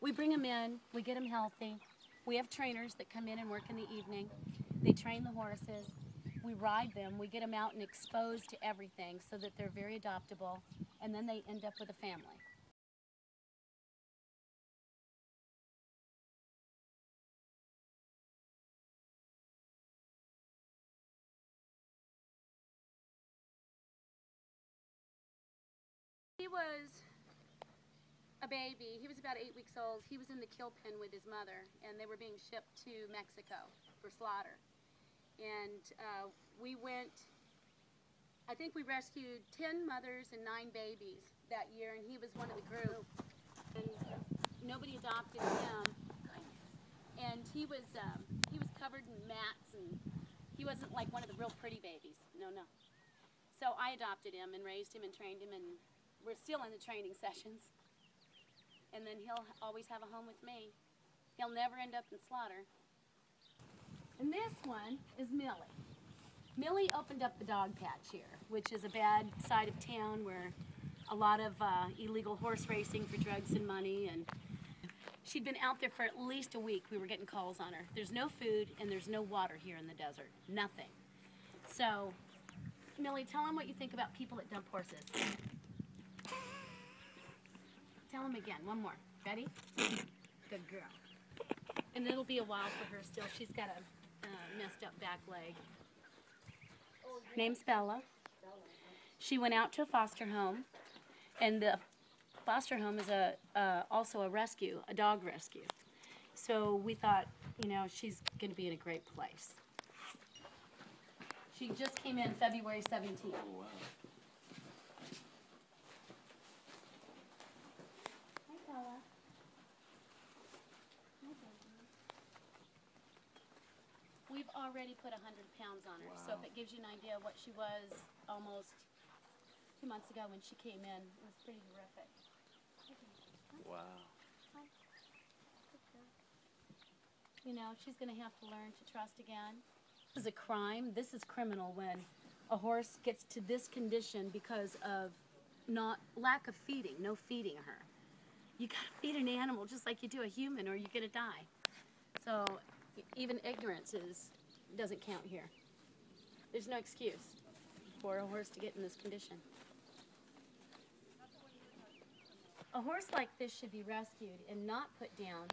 We bring them in, we get them healthy. We have trainers that come in and work in the evening. They train the horses. We ride them, we get them out and exposed to everything so that they're very adoptable, and then they end up with a family. He was a baby. He was about 8 weeks old. He was in the kill pen with his mother, and they were being shipped to Mexico for slaughter. And we went, I think we rescued 10 mothers and 9 babies that year, and he was one of the group. And nobody adopted him. And he was covered in mats, and he wasn't like one of the real pretty babies. No, no. So I adopted him and raised him and trained him, and we're still in the training sessions. And then he'll always have a home with me. He'll never end up in slaughter. And this one is Millie. Millie opened up the dog patch here, which is a bad side of town where a lot of illegal horse racing for drugs and money. And she'd been out there for at least a week. We were getting calls on her. There's no food and there's no water here in the desert. Nothing. So, Millie, tell them what you think about people that dump horses. Tell them again. One more. Ready? Good girl. And it'll be a while for her still. She's got a messed up back leg. Her name's Bella. She went out to a foster home, and the foster home is also a rescue, a dog rescue. So we thought, you know, she's going to be in a great place. She just came in February 17th. Oh, wow. Hi, Bella. Hi, baby. We've already put 100 pounds on her, wow. So if it gives you an idea of what she was almost 2 months ago when she came in, it was pretty horrific. Wow. You know, she's going to have to learn to trust again. This is a crime. This is criminal when a horse gets to this condition because of lack of feeding, no feeding her. You got to feed an animal just like you do a human or you're going to die. So even ignorance doesn't count here. There's no excuse for a horse to get in this condition. A horse like this should be rescued and not put down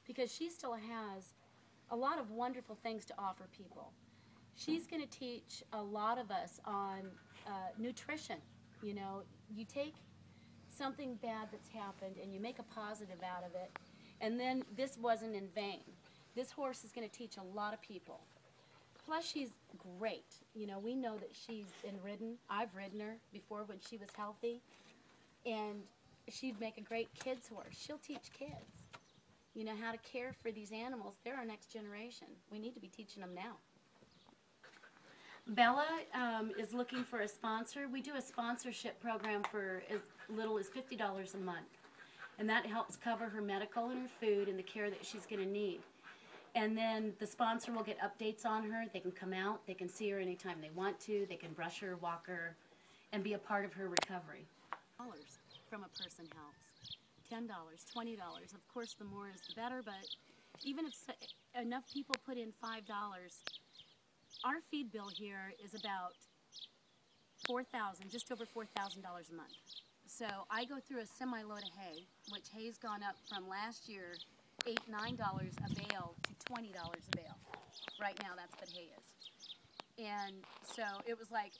because she still has a lot of wonderful things to offer people. She's going to teach a lot of us on nutrition. You know, you take something bad that's happened and you make a positive out of it, and then this wasn't in vain. This horse is going to teach a lot of people. Plus, she's great. You know, we know that she's been ridden. I've ridden her before when she was healthy, and she'd make a great kids horse. She'll teach kids, you know, how to care for these animals. They're our next generation. We need to be teaching them now. Bella is looking for a sponsor. We do a sponsorship program for as little as $50 a month, and that helps cover her medical and her food and the care that she's going to need. And then the sponsor will get updates on her. They can come out, they can see her anytime they want to, they can brush her, walk her, and be a part of her recovery. $10 from a person helps. $10, $20. Of course, the more is the better, but even if enough people put in $5, our feed bill here is about $4,000, just over $4,000 a month. So I go through a semi-load of hay, which hay's gone up from last year, $8, $9 a bale to $20 a bale. Right now, that's what hay is. And so it was like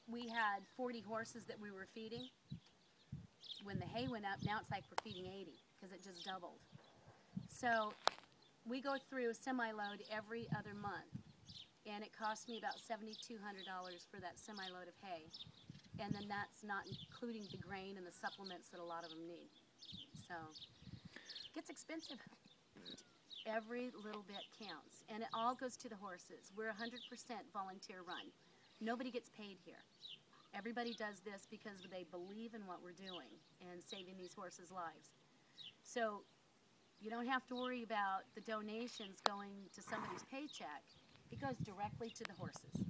we had 40 horses that we were feeding. When the hay went up, now it's like we're feeding 80 because it just doubled. So we go through a semi-load every other month, and it costs me about $7,200 for that semi-load of hay. And then that's not including the grain and the supplements that a lot of them need. So it gets expensive. Every little bit counts, and it all goes to the horses. We're 100% volunteer run. Nobody gets paid here. Everybody does this because they believe in what we're doing and saving these horses' lives. So you don't have to worry about the donations going to somebody's paycheck. It goes directly to the horses.